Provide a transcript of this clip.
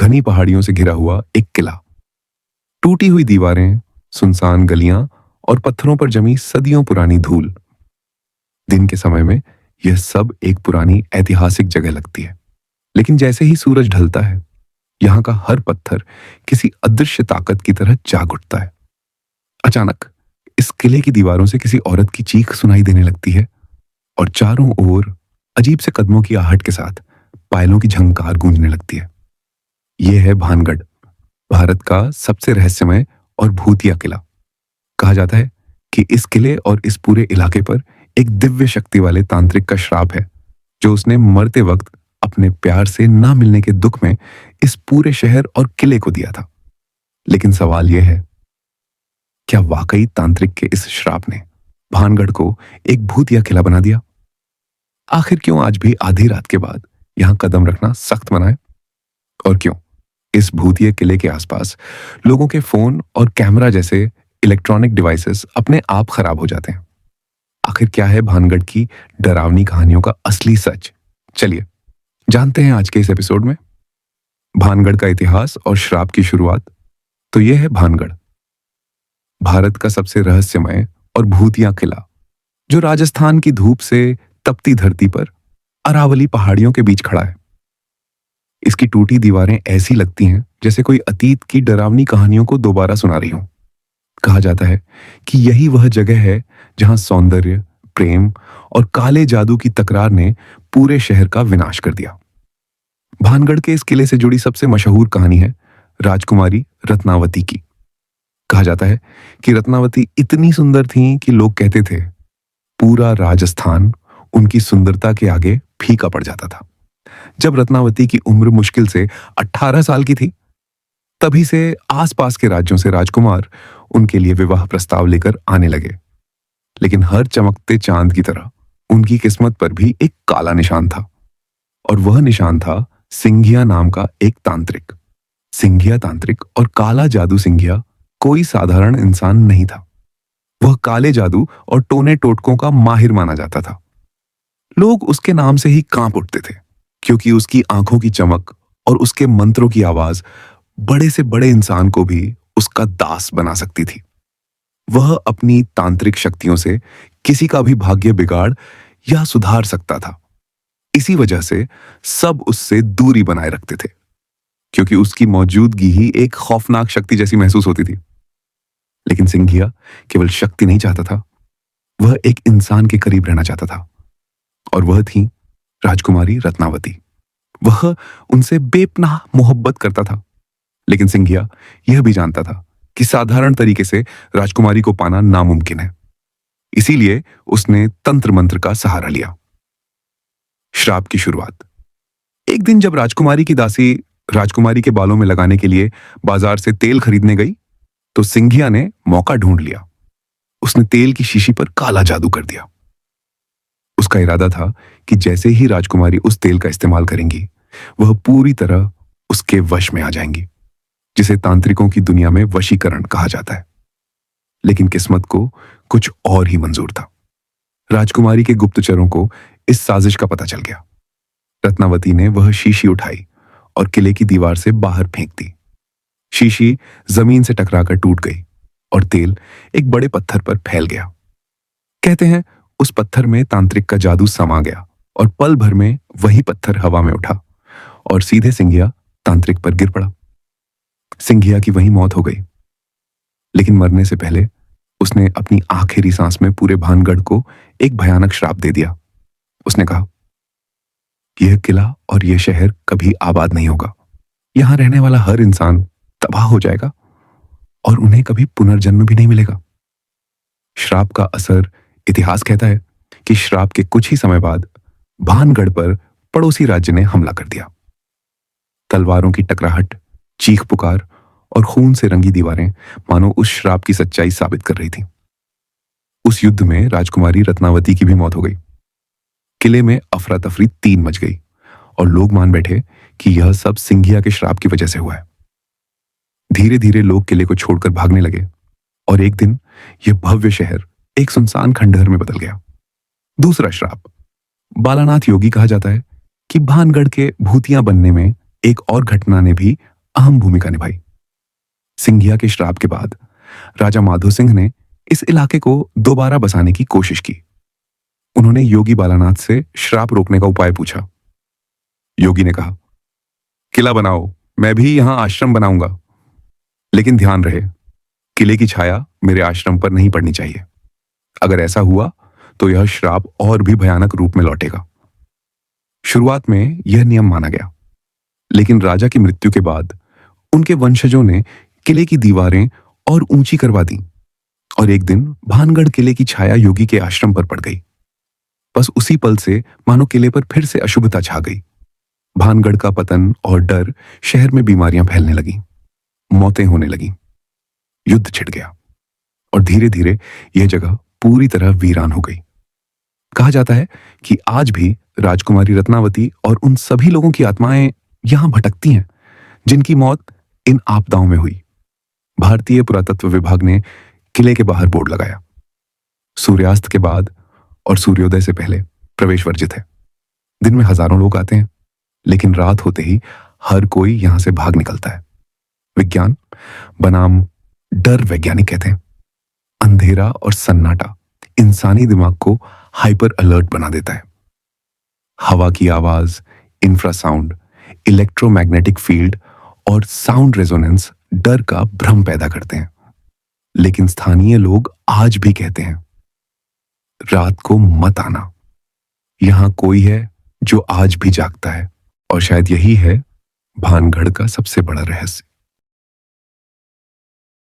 घनी पहाड़ियों से घिरा हुआ एक किला। टूटी हुई दीवारें, सुनसान गलियां और पत्थरों पर जमी सदियों पुरानी धूल। दिन के समय में यह सब एक पुरानी ऐतिहासिक जगह लगती है, लेकिन जैसे ही सूरज ढलता है, यहाँ का हर पत्थर किसी अदृश्य ताकत की तरह जाग उठता है। अचानक इस किले की दीवारों से किसी औरत की चीख सुनाई देने लगती है और चारों ओर अजीब से कदमों की आहट के साथ पायलों की झंकार गूंजने लगती है। यह है भानगढ़, भारत का सबसे रहस्यमय और भूतिया किला। कहा जाता है कि इस किले और इस पूरे इलाके पर एक दिव्य शक्ति वाले तांत्रिक का श्राप है, जो उसने मरते वक्त अपने प्यार से ना मिलने के दुख में इस पूरे शहर और किले को दिया था। लेकिन सवाल यह है, क्या वाकई तांत्रिक के इस श्राप ने भानगढ़ को एक भूतिया किला बना दिया? आखिर क्यों आज भी आधी रात के बाद यहां कदम रखना सख्त मना है? और क्यों इस भूतिया किले के आसपास लोगों के फोन और कैमरा जैसे इलेक्ट्रॉनिक डिवाइसेस अपने आप खराब हो जाते हैं? आखिर क्या है भानगढ़ की डरावनी कहानियों का असली सच? चलिए जानते हैं आज के इस एपिसोड में। भानगढ़ का इतिहास और श्राप की शुरुआत। तो यह है भानगढ़, भारत का सबसे रहस्यमय और भूतिया किला, जो राजस्थान की धूप से तपती धरती पर अरावली पहाड़ियों के बीच खड़ा है। इसकी टूटी दीवारें ऐसी लगती हैं जैसे कोई अतीत की डरावनी कहानियों को दोबारा सुना रही हो। कहा जाता है कि यही वह जगह है जहां सौंदर्य, प्रेम और काले जादू की तकरार ने पूरे शहर का विनाश कर दिया। भानगढ़ के इस किले से जुड़ी सबसे मशहूर कहानी है राजकुमारी रत्नावती की। कहा जाता है कि रत्नावती इतनी सुंदर थीं कि लोग कहते थे पूरा राजस्थान उनकी सुंदरता के आगे फीका पड़ जाता था। जब रत्नावती की उम्र मुश्किल से 18 साल की थी, तभी से आसपास के राज्यों से राजकुमार उनके लिए विवाह प्रस्ताव लेकर आने लगे। लेकिन हर चमकते चांद की तरह उनकी किस्मत पर भी एक काला निशान था, और वह निशान था सिंघिया नाम का एक तांत्रिक। सिंघिया तांत्रिक और काला जादू सिंघिया कोई साधारण इंसान नहीं था। वह काले जादू और टोने टोटकों का माहिर माना जाता था। लोग उसके नाम से ही कांप उठते थे, क्योंकि उसकी आंखों की चमक और उसके मंत्रों की आवाज बड़े से बड़े इंसान को भी उसका दास बना सकती थी। वह अपनी तांत्रिक शक्तियों से किसी का भी भाग्य बिगाड़ या सुधार सकता था। इसी वजह से सब उससे दूरी बनाए रखते थे, क्योंकि उसकी मौजूदगी ही एक खौफनाक शक्ति जैसी महसूस होती थी। लेकिन सिंघिया केवल शक्ति नहीं चाहता था, वह एक इंसान के करीब रहना चाहता था, और वह थी राजकुमारी रत्नावती। वह उनसे बेपनाह मोहब्बत करता था, लेकिन सिंघिया यह भी जानता था कि साधारण तरीके से राजकुमारी को पाना नामुमकिन है। इसीलिए उसने तंत्र मंत्र का सहारा लिया। श्राप की शुरुआत। एक दिन जब राजकुमारी की दासी राजकुमारी के बालों में लगाने के लिए बाजार से तेल खरीदने गई, तो सिंघिया ने मौका ढूंढ लिया। उसने तेल की शीशी पर काला जादू कर दिया। उसका इरादा था कि जैसे ही राजकुमारी उस तेल का इस्तेमाल करेंगी, वह पूरी तरह उसके वश में आ जाएंगी, जिसे तांत्रिकों की दुनिया में वशीकरण कहा जाता है। लेकिन किस्मत को कुछ और ही मंजूर था। राजकुमारी के गुप्तचरों को इस साजिश का पता चल गया। रत्नावती ने वह शीशी उठाई और किले की दीवार से बाहर फेंक दी। शीशी जमीन से टकराकर टूट गई और तेल एक बड़े पत्थर पर फैल गया। कहते हैं उस पत्थर में तांत्रिक का जादू समा गया, और पल भर में वही पत्थर हवा में उठा और सीधे सिंघिया तांत्रिक पर गिर पड़ा। सिंघिया की वहीं मौत हो गई। लेकिन मरने से पहले उसने अपनी आखिरी सांस में पूरे भानगढ़ को एक भयानक श्राप दे दिया। उसने कहा, यह किला और यह शहर कभी आबाद नहीं होगा। यहां रहने वाला हर इंसान तबाह हो जाएगा और उन्हें कभी पुनर्जन्म भी नहीं मिलेगा। श्राप का असर, इतिहास कहता है कि श्राप के कुछ ही समय बाद भानगढ़ पर पड़ोसी राज्य ने हमला कर दिया। तलवारों की टकराहट, चीख पुकार और खून से रंगी दीवारें मानो उस श्राप की सच्चाई साबित कर रही थी। उस युद्ध में राजकुमारी रत्नावती की भी मौत हो गई। किले में अफरा तफरी तीन मच गई और लोग मान बैठे कि यह सब सिंघिया के श्राप की वजह से हुआ है। धीरे धीरे लोग किले को छोड़कर भागने लगे और एक दिन यह भव्य शहर एक सुनसान खंडहर में बदल गया। दूसरा श्राप। बालानाथ योगी कहा जाता है कि भानगढ़ के भूतिया बनने में एक और घटना ने भी अहम भूमिका निभाई। सिंघिया के श्राप के बाद राजा माधो सिंह ने इस इलाके को दोबारा बसाने की कोशिश की। उन्होंने योगी बालानाथ से श्राप रोकने का उपाय पूछा। योगी ने कहा, किला बनाओ, मैं भी यहां आश्रम बनाऊंगा, लेकिन ध्यान रहे किले की छाया मेरे आश्रम पर नहीं पड़नी चाहिए। अगर ऐसा हुआ तो यह श्राप और भी भयानक रूप में लौटेगा। शुरुआत में यह नियम माना गया, लेकिन राजा की मृत्यु के बाद उनके वंशजों ने किले की दीवारें और ऊंची करवा दी और एक दिन भानगढ़ किले की छाया योगी के आश्रम पर पड़ गई। बस उसी पल से मानो किले पर फिर से अशुभता छा गई। भानगढ़ का पतन और डर, शहर में बीमारियां फैलने लगी, मौतें होने लगी, युद्ध छिड़ गया और धीरे धीरे यह जगह पूरी तरह वीरान हो गई। कहा जाता है कि आज भी राजकुमारी रत्नावती और उन सभी लोगों की आत्माएं यहां भटकती हैं जिनकी मौत इन आपदाओं में हुई। भारतीय पुरातत्व विभाग ने किले के बाहर बोर्ड लगाया, सूर्यास्त के बाद और सूर्योदय से पहले प्रवेश वर्जित है। दिन में हजारों लोग आते हैं, लेकिन रात होते ही हर कोई यहां से भाग निकलता है। विज्ञान बनाम डर वैज्ञानिक कहते हैं, अंधेरा और सन्नाटा इंसानी दिमाग को हाइपर अलर्ट बना देता है। हवा की आवाज, इंफ्रासाउंड, इलेक्ट्रोमैग्नेटिक फील्ड और साउंड रेजोनेंस डर का भ्रम पैदा करते हैं। लेकिन स्थानीय लोग आज भी कहते हैं, रात को मत आना, यहां कोई है जो आज भी जागता है। और शायद यही है भानगढ़ का सबसे बड़ा रहस्य।